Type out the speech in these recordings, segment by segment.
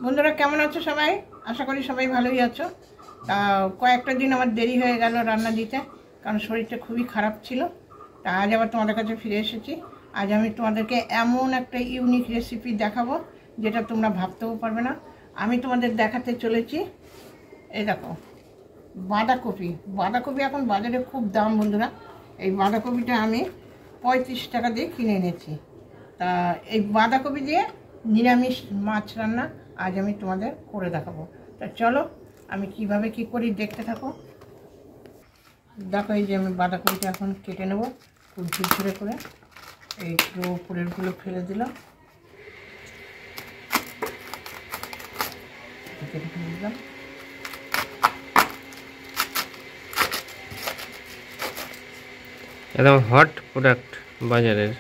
বন্ধুরা কেমন আছো সবাই? আশা করি সবাই ভালোই আছো। তা কয়েকটা দিন আমার দেরি হয়ে গেল রান্না দিতে, কারণ শরীরটা খুবই খারাপ ছিল। তা আজ আবার তোমাদের কাছে ফিরে এসেছি। আজ আমি তোমাদেরকে এমন একটা ইউনিক রেসিপি দেখাবো যেটা তোমরা ভাবতেও পারবে না। আমি তোমাদের দেখাতে চলেছি, এই দেখো, বাঁধাকপি। বাঁধাকপি এখন বাজারে খুব দাম বন্ধুরা। এই বাঁধাকপিটা আমি 35 টাকা দিয়ে কিনে এনেছি। তা এই বাঁধাকপি দিয়ে নিরামিষ মাছ রান্না আজ আমি তোমাদের করে দেখাবো। তা চলো আমি কিভাবে কি করি দেখতে থাকো। দেখো, এই যে আমি বাঁধাকপিটা এখন কেটে নেব খুব ঝুরঝুরে করে। এই উপরেরগুলো ফেলে দিলাম, কেটে ফেলে দিলাম। একদম হট প্রোডাক্ট বাজারের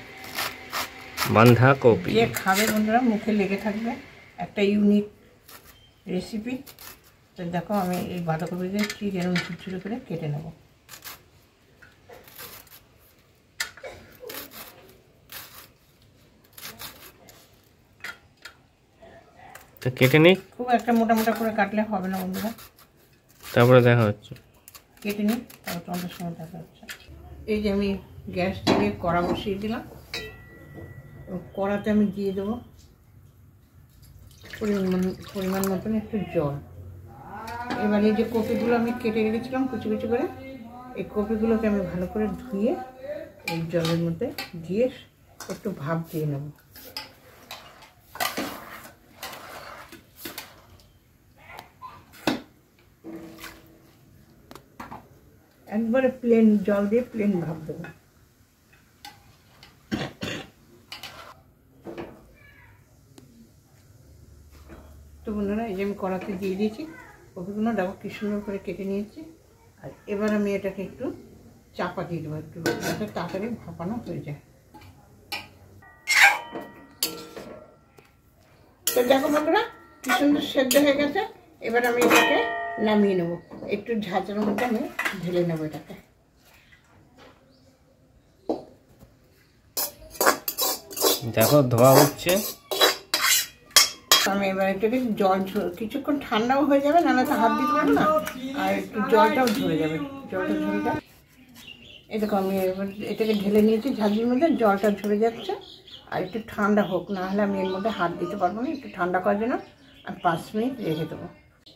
বাঁধাকপি। যে খাবে বন্ধুরা মুখে লেগে থাকবে, একটা ইউনিক রেসিপি। তো দেখো আমি এই বাঁধাকপিকে ঠিক এরকম ঝুরঝুরে করে কেটে নেব। তো কেটে নিই। খুব একটা মোটা মোটা করে কাটলে হবে না বন্ধুরা, তারপরে দেখা হচ্ছে। কেটে নিই, তারপর তোমাদের সঙ্গে দেখা হচ্ছে। এই যে আমি গ্যাস থেকে কড়া বসিয়ে দিলাম। কড়াতে আমি দিয়ে দেবো পরিমাণ মতন একটু জল। এবার এই যে কপিগুলো আমি কেটে রেখেছিলাম কুচি কুচি করে, এই কপিগুলোকে আমি ভালো করে ধুয়ে এই জলের মধ্যে দিয়ে একটু ভাপ দিয়ে নেব। একবারে প্লেন জল দিয়ে প্লেন ভাপ দেবো। তো বন্ধুরা, এই যে আমি কড়াতে দিয়ে দিয়েছি কপিগুলো, দেখো কি সুন্দর করে কেটে নিয়েছি। আর এবার আমি এটাকে একটু চাপা দিয়ে দেবো, একটু যাতে তাড়াতাড়ি ভাপানো হয়ে যায়। তো দেখো বন্ধুরা কি সুন্দর সেদ্ধ হয়ে গেছে। এবার আমি এটাকে নামিয়ে নেবো, একটু ঝাঁঝার মধ্যে আমি ঢেলে নেবো এটাকে। দেখো ধোয়া উঠছে। আমি এবার এটাকে জল কিছুক্ষণ ঠান্ডাও হয়ে যাবে, নাহলে তো হাত দিতে পারবো না, আর একটু জলটাও ঝরে যাবে। জলটা ঝরে যাবে, এই দেখো আমি এবার এটাকে ঢেলে নিয়েছি ঝাঁঝির মধ্যে, জলটা ঝরে যাচ্ছে। আর একটু ঠান্ডা হোক, নাহলে আমি এর মধ্যে হাত দিতে পারবো না। একটু ঠান্ডা করার জন্য আমি 5 মিনিট রেখে দেবো।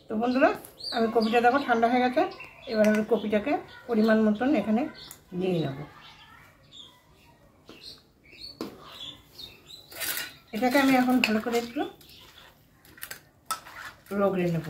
তো বন্ধুরা, আমি কপিটা দেখো ঠান্ডা হয়ে গেছে। এবার আমি কপিটাকে পরিমাণ মতন এখানে নিয়ে নেব। এটাকে আমি এখন ভালো করে একটু রগড়ে নেব।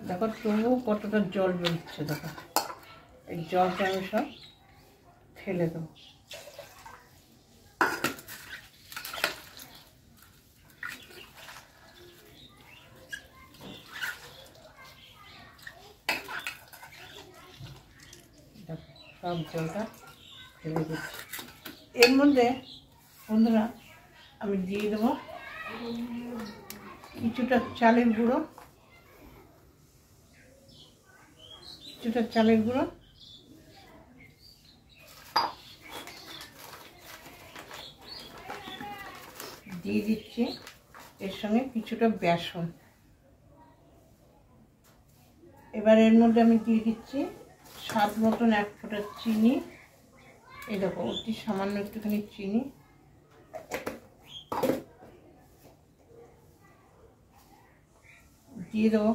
দেখো তবু কতটা জল বেরোচ্ছে, দেখো এই জলটা আমি সব ফেলে দেবো। সব জলটা ফেলে দিচ্ছি। এর মধ্যে বন্ধুরা আমি দিয়ে দেবো কিছুটা চালের গুঁড়ো, দিয়ে দিচ্ছি এর সঙ্গে কিছুটা বেসন। এবার এর মধ্যে আমি দিয়ে দিচ্ছি স্বাদ মতন 1 ফোঁটা চিনি। এই দেখো অতি সামান্য একটুখানি চিনি। দিয়ে দেবো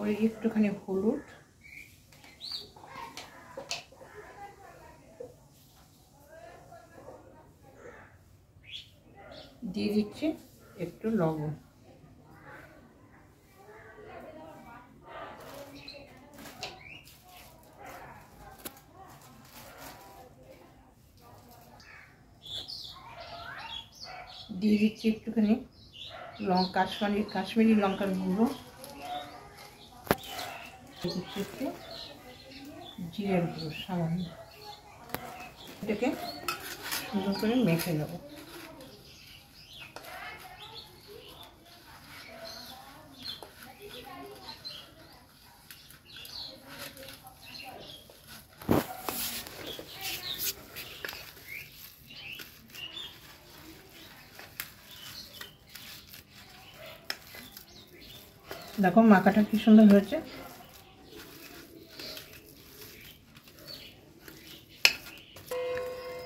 ওই একটুখানি হলুদ। দিয়ে দিচ্ছি একটু লবণ। দিয়ে দিচ্ছি একটুখানি কাশ্মীরি লঙ্কার গুঁড়ো। দিচ্ছি একটু জিরের গুঁড়ো সামান্য। এটাকে সুন্দর করে মেখে নেব। দেখো মাখাটা কি সুন্দর হয়েছে।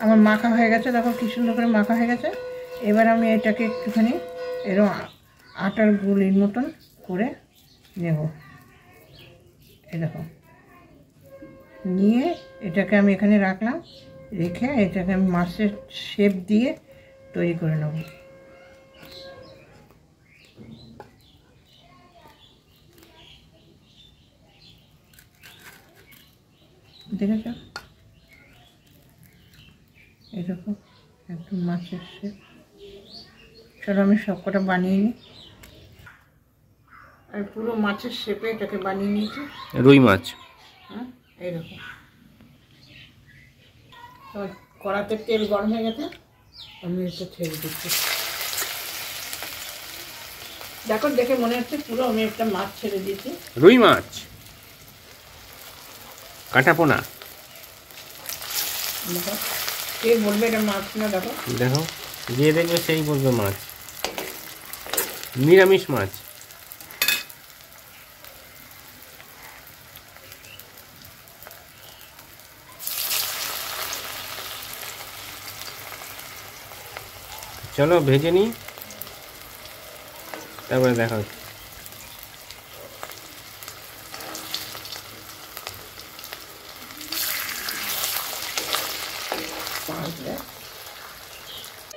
আমার মাখা হয়ে গেছে, দেখো কি সুন্দর করে মাখা হয়ে গেছে। এবার আমি এটাকে একটুখানি এরকম আটার গুলির মতন করে নেব। এই দেখো, নিয়ে এটাকে আমি এখানে রাখলাম, রেখে এটাকে আমি মাছের শেপ দিয়ে তৈরি করে নেব। দেখেছ, এরকম একদম মাছের শেপ। চলো আমি সবকটা বানিয়ে নিই। আর পুরো মাছের শেপে এটাকে বানিয়ে নিয়েছি। রুই মাছ। হ্যাঁ, এইরকম। তো কড়াতে তেল গরম হয়ে গেছে, আমি এটা ছেড়ে দিচ্ছি। দেখো, দেখে মনে হচ্ছে পুরো আমি একটা মাছ ছেড়ে দিয়েছি। রুই মাছ কাটা পোনা। দেখো, কে বলবে এটা মাছ না? দেখো দেখো, যে দেখবে সেই বলবে মাছ, নিরামিষ মাছ। চলো ভেজে নিই, তারপরে দেখা হচ্ছে।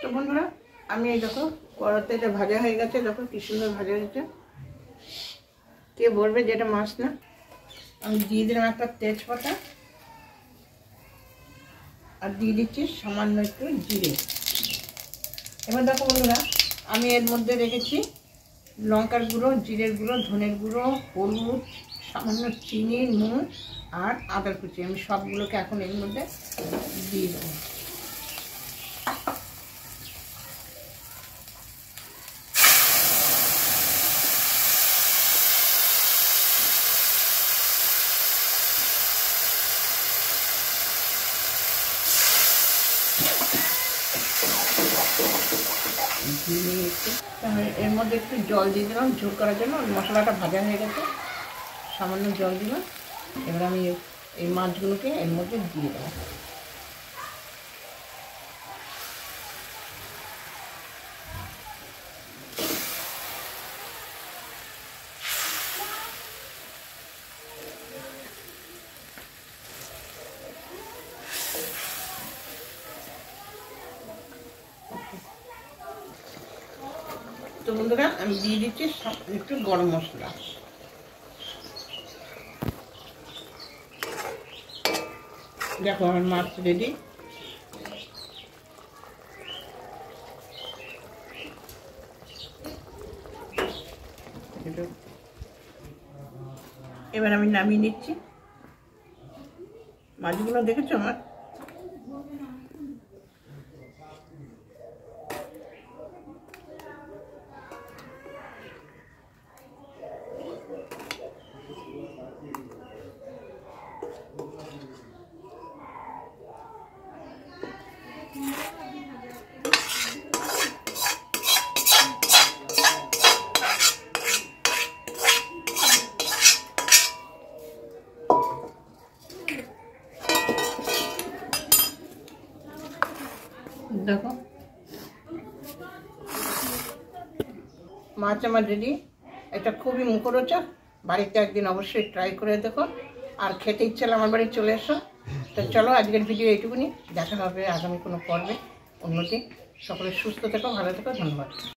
তো বন্ধুরা, আমি এই দেখো কড়াতে এটা ভাজা হয়ে গেছে। দেখো কি সুন্দর ভাজা হয়েছে। কে বলবে যে এটা মাছ না? আমি দিয়ে দিলাম একটা তেজপাতা, আর দিয়ে দিচ্ছি সামান্য একটু জিরে। এবার দেখো বন্ধুরা, আমি এর মধ্যে রেখেছি লঙ্কার গুঁড়ো, জিরের গুঁড়ো, ধনের গুঁড়ো, হলুদ, সামান্য চিনি, নুন আর আদা কুচি। আমি সবগুলোকে এখন এর মধ্যে দিয়ে দেবো। এর মধ্যে একটু জল দিয়ে দিলাম ঝোল করার জন্য। মশলাটা ভাজা হয়ে গেছে, সামান্য জল দিলাম। এবার আমি এই মাছগুলোকে এর মধ্যে দিয়ে দেবো। তো বন্ধুরা, আমি দিয়ে দিচ্ছি একটু গরম মশলা। দেখো আমার মাছ রেডি। এবার আমি নামিয়ে নিচ্ছি। মাছগুলো দেখেছো আমার? দেখো মাছ আমার রেডি। এটা খুবই মুখরোচক, বাড়িতে একদিন অবশ্যই ট্রাই করে দেখো। আর খেতে ইচ্ছে হলে আমার বাড়ি চলে এসো। তো চলো, আজকের ভিডিও এইটুকুনি। দেখা হবে আগামী কোনো পর্বে অন্যদিন। সকলে সুস্থ থেকো, ভালো থেকো, ধন্যবাদ।